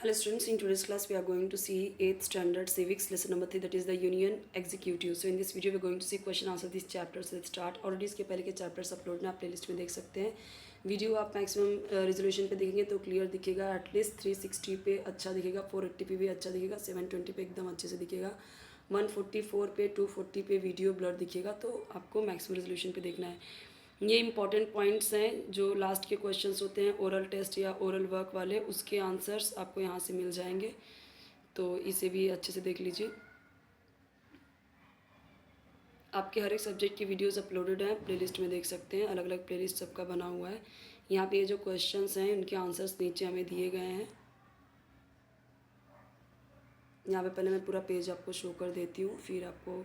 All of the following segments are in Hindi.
Hello students, in today's class we are going to see 8th standard civics lesson number 3, that is the union executive. So in this video we are going to see question answer these chapters. Let's start. Already इसके पहले के chapters upload ना आप playlist में देख सकते हैं. वीडियो आप मैक्सिमम रेजोल्यूशन पे देखेंगे तो क्लियर दिखेगा. एटलीस्ट 360 पे अच्छा दिखेगा, 480p भी अच्छा दिखेगा, 720 पे एकदम अच्छे से दिखेगा, 144 पे 240 पे वीडियो ब्लर दिखेगा. तो आपको मैक्सिमम रेजोल्यूशन पे देखना है. ये इंपॉर्टेंट पॉइंट्स हैं जो लास्ट के क्वेश्चंस होते हैं ओरल टेस्ट या ओरल वर्क वाले, उसके आंसर्स आपको यहाँ से मिल जाएंगे. तो इसे भी अच्छे से देख लीजिए. आपके हर एक सब्जेक्ट की वीडियोस अपलोडेड हैं, प्लेलिस्ट में देख सकते हैं. अलग अलग प्लेलिस्ट सबका बना हुआ है. यहाँ पे ये जो क्वेश्चंस हैं उनके आंसर्स नीचे हमें दिए गए हैं. यहाँ पे पहले मैं पूरा पेज आपको शो कर देती हूँ, फिर आपको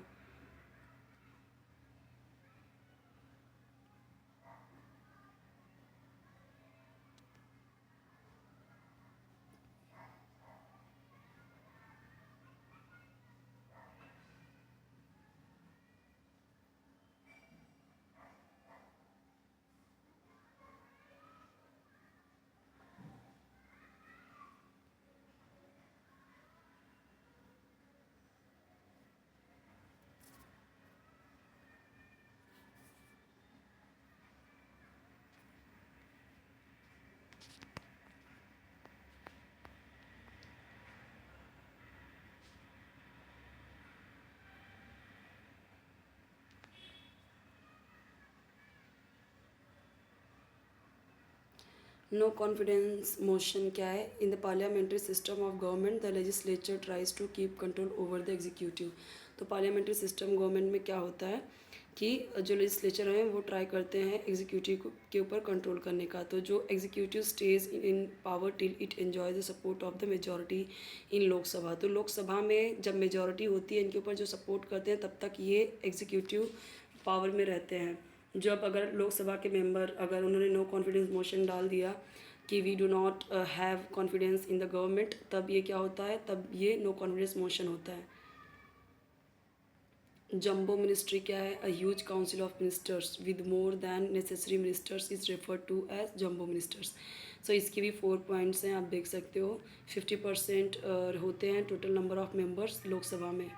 नो कॉन्फिडेंस मोशन क्या है. In the parliamentary system of government the legislature tries to keep control over the executive. तो पार्लियामेंट्री सिस्टम गवर्नमेंट में क्या होता है कि जो लेजिस्लेचर हैं वो ट्राई करते हैं एग्जीक्यूटिव के ऊपर कंट्रोल करने का. तो जो executive stage in power till it enjoy the support of the majority इन लोकसभा. तो लोकसभा में जब मेजॉरिटी होती है इनके ऊपर जो सपोर्ट करते हैं तब तक ये एग्जीक्यूटिव पावर में रहते हैं. जब अगर लोकसभा के मेंबर अगर उन्होंने नो कॉन्फिडेंस मोशन डाल दिया कि we do not have confidence in the government, तब ये क्या होता है, तब ये नो कॉन्फिडेंस मोशन होता है. जम्बो मिनिस्ट्री क्या है. A huge council of ministers with more than necessary ministers is referred to as jumbo ministers. So इसके भी 4 पॉइंट्स हैं, आप देख सकते हो. 50% होते हैं total number of members Lok Sabha में.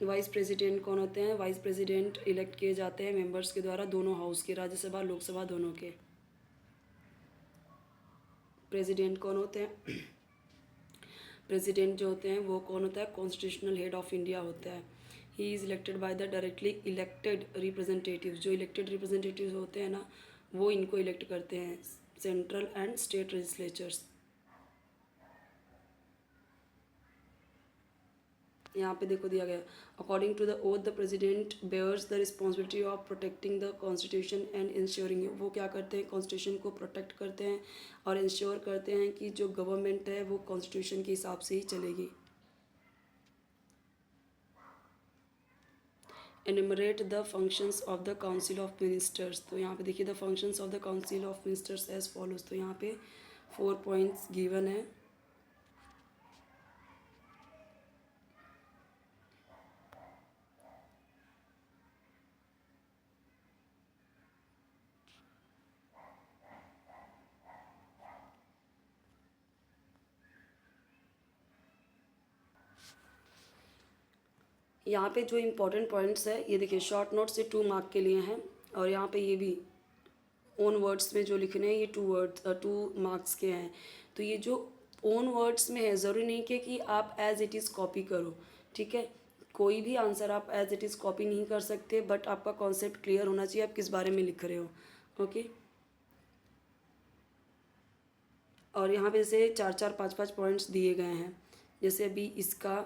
वाइस प्रेसिडेंट कौन होते हैं. वाइस प्रेसिडेंट इलेक्ट किए जाते हैं मेंबर्स के द्वारा, दोनों हाउस के, राज्यसभा लोकसभा दोनों के. प्रेसिडेंट कौन होते हैं. प्रेसिडेंट जो होते हैं वो कौन होता है, कॉन्स्टिट्यूशनल हेड ऑफ इंडिया होता है. He is elected by the directly elected representative. जो इलेक्टेड रिप्रेजेंटेटिव होते हैं ना वो इनको इलेक्ट करते हैं, सेंट्रल एंड स्टेट लेजिस्लेचर्स. यहाँ पे देखो दिया गया, according to the oath the president bears the responsibility of protecting the constitution and ensuring. वो क्या करते हैं, कॉन्स्टिट्यूशन को प्रोटेक्ट करते हैं और इंश्योर करते हैं कि जो गवर्नमेंट है वो कॉन्स्टिट्यूशन के हिसाब से ही चलेगी. Enumerate the functions of the council of ministers. तो यहाँ पे देखिए the functions of the council of ministers as follows. तो यहाँ पे 4 पॉइंट्स गिवन है. यहाँ पे जो इम्पोर्टेंट पॉइंट्स है ये देखिए, शॉर्ट नोट से 2 मार्क के लिए हैं. और यहाँ पे ये भी ओन वर्ड्स में जो लिखने हैं ये 2 मार्क्स के हैं. तो ये जो ओन वर्ड्स में है ज़रूरी नहीं कि आप एज इट इज़ कॉपी करो, ठीक है. कोई भी आंसर आप एज इट इज़ कॉपी नहीं कर सकते, बट आपका कॉन्सेप्ट क्लियर होना चाहिए आप किस बारे में लिख रहे हो. ओके. और यहाँ पे जैसे 4-4, 5-5 पॉइंट्स दिए गए हैं. जैसे अभी इसका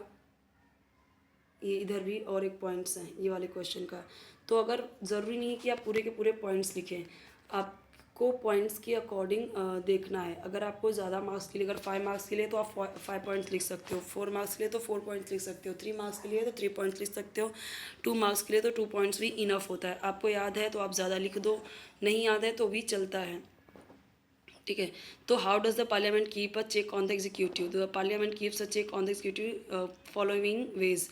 ये इधर भी और एक पॉइंट्स हैं ये वाले क्वेश्चन का. तो अगर ज़रूरी नहीं है कि आप पूरे के पूरे पॉइंट्स लिखें, आपको पॉइंट्स के अकॉर्डिंग देखना है. अगर आपको ज़्यादा मार्क्स के लिए, अगर 5 मार्क्स के लिए तो आप 5 पॉइंट्स लिख सकते हो, 4 मार्क्स के लिए तो 4 पॉइंट्स लिख सकते हो, 3 मार्क्स के लिए तो 3 पॉइंट्स लिख सकते हो, 2 मार्क्स के लिए तो 2 पॉइंट्स भी इनफ होता है. आपको याद है तो आप ज़्यादा लिख दो, नहीं याद है तो भी चलता है, ठीक है. तो how does the parliament keep a check on the executive. The parliament keeps a check on the executive following ways.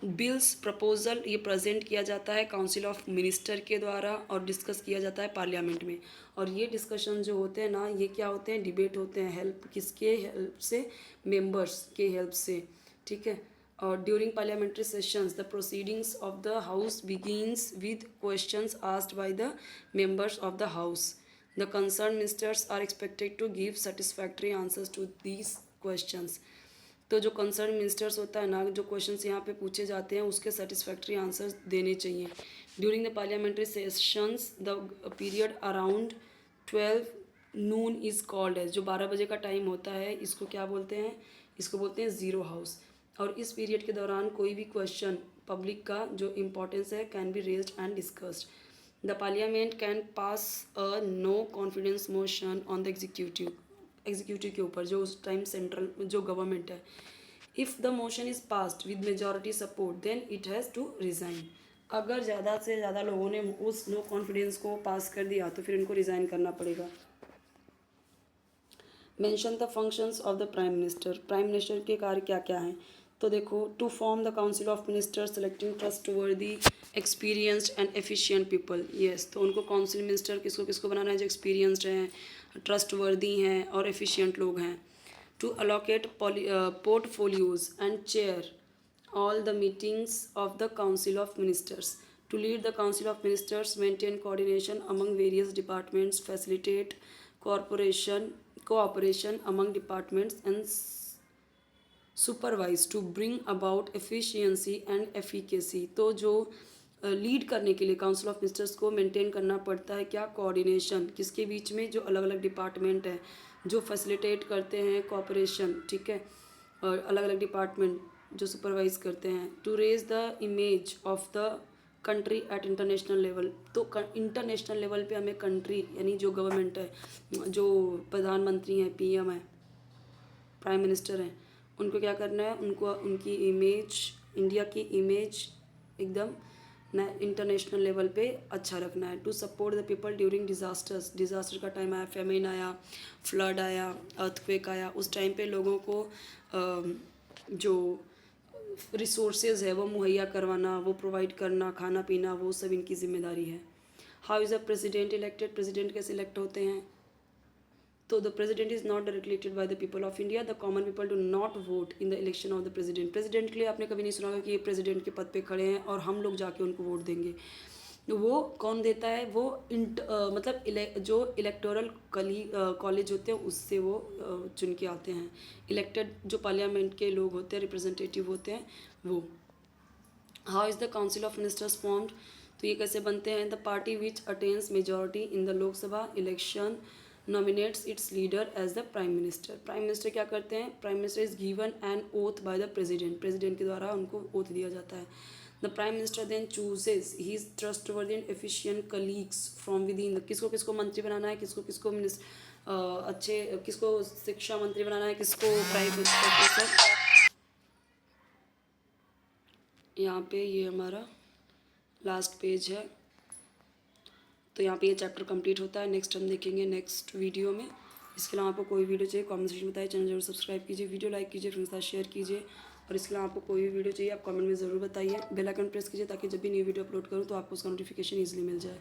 Bills proposal ये प्रेजेंट किया जाता है काउंसिल ऑफ मिनिस्टर के द्वारा और डिस्कस किया जाता है पार्लियामेंट में। और ये डिस्कशन जो होते हैं ना, ये क्या होते हैं, डिबेट होते हैं। हेल्प किसके हेल्प से, मेंबर्स के हेल्प से, ठीक है। और during parliamentary sessions the proceedings of the house begins with questions asked by the members of the house. The concern ministers are expected to give satisfactory answers to these questions. तो जो कंसर्न मिनिस्टर्स होता है ना, जो क्वेश्चंस यहाँ पे पूछे जाते हैं उसके सेटिस्फैक्ट्री आंसर्स देने चाहिए। During the parliamentary sessions the period around 12 noon is called as, जो 12 बजे का टाइम होता है इसको क्या बोलते हैं, इसको बोलते हैं ज़ीरो हाउस। और इस पीरियड के दौरान कोई भी क्वेश्चन पब्लिक का जो इम्पोर्टेंस है can be raised and discussed. The parliament can pass a no confidence motion on the executive के ऊपर, जो उस टाइम सेंट्रल जो गवर्नमेंट है। If the motion is passed with majority support then it has to resign. अगर ज़्यादा से ज़्यादा लोगों ने उस नो कॉन्फिडेंस को पास कर दिया तो फिर इनको रिज़ाइन करना पड़ेगा। Mention the functions of the prime minister. Prime minister के कार्य क्या क्या हैं, तो देखो, to form the council of ministers selecting trustworthy experienced and efficient people. Yes, तो उनको काउंसिल मिनिस्टर किसको किसको बनाना है, जो एक्सपीरियंस्ड हैं, ट्रस्टवर्दी हैं और एफिशिएंट लोग हैं। To allocate portfolios and chair all the meetings of the council of ministers, to lead the council of ministers, maintain coordination among various departments, facilitate cooperation among departments and supervise to bring about efficiency and efficacy। तो जो लीड करने के लिए काउंसिल ऑफ मिनिस्टर्स को मेंटेन करना पड़ता है क्या, कोऑर्डिनेशन किसके बीच में, जो अलग अलग डिपार्टमेंट है, जो फैसिलिटेट करते हैं कोऑपरेशन, ठीक है, और अलग अलग डिपार्टमेंट जो सुपरवाइज करते हैं। To raise the image of the country at international level, तो इंटरनेशनल लेवल पे हमें कंट्री यानी जो गवर्नमेंट है, जो प्रधानमंत्री हैं, पीएम है, प्राइम मिनिस्टर हैं, उनको क्या करना है, उनको उनकी इमेज, इंडिया की इमेज एकदम इंटरनेशनल लेवल पे अच्छा रखना है। To support the people during disasters, disaster का टाइम आया, फेमिन आया, फ्लड आया, अर्थक्वेक आया, उस टाइम पे लोगों को जो रिसोर्सेज है वो मुहैया करवाना, वो प्रोवाइड करना, खाना पीना, वो सब इनकी जिम्मेदारी है। How is a president elected, president कैसे इलेक्ट होते हैं, तो the president is not directly elected by the people of India, the common people do not vote in the election of the president. President के लिए आपने कभी नहीं सुना होगा कि ये प्रेसिडेंट के पद पे खड़े हैं और हम लोग जाके उनको वोट देंगे। वो कौन देता है, वो मतलब जो इलेक्टोरल कॉलेज होते हैं उससे वो चुन के आते हैं। इलेक्टेड जो पार्लियामेंट के लोग होते हैं, रिप्रेजेंटेटिव होते हैं वो। How is the council of ministers formed, तो ये कैसे बनते हैं, the party which attains majority in the Lok Sabha election nominates its leader as the prime minister. Prime minister क्या करते हैं, prime minister is given an oath by the president, president के द्वारा उनको ओथ दिया जाता है। The prime minister then chooses his trustworthy and efficient colleagues from within, किसको किसको मंत्री बनाना है, किसको किसको अच्छे, किसको शिक्षा मंत्री बनाना है, किसको प्राइवेट प्रोफेसर। यहाँ पे ये हमारा लास्ट पेज है, तो यहाँ पे ये चैप्टर कंप्लीट होता है। नेक्स्ट हम देखेंगे नेक्स्ट वीडियो में। इसके अलावा आपको कोई वीडियो चाहिए कमेंट सेक्शन में बताइए, चैनल जरूर सब्सक्राइब कीजिए, वीडियो लाइक कीजिए, फ्रेंड्स के साथ शेयर कीजिए। और इसके अलावा आपको कोई भी वीडियो चाहिए आप कमेंट में ज़रूर बताइए। बेल आइकन प्रेस कीजिए ताकि जब भी न्यू वीडियो अपलोड करूँ तो आपको उसका नोटिफिकेशन ईजिली मिल जाए।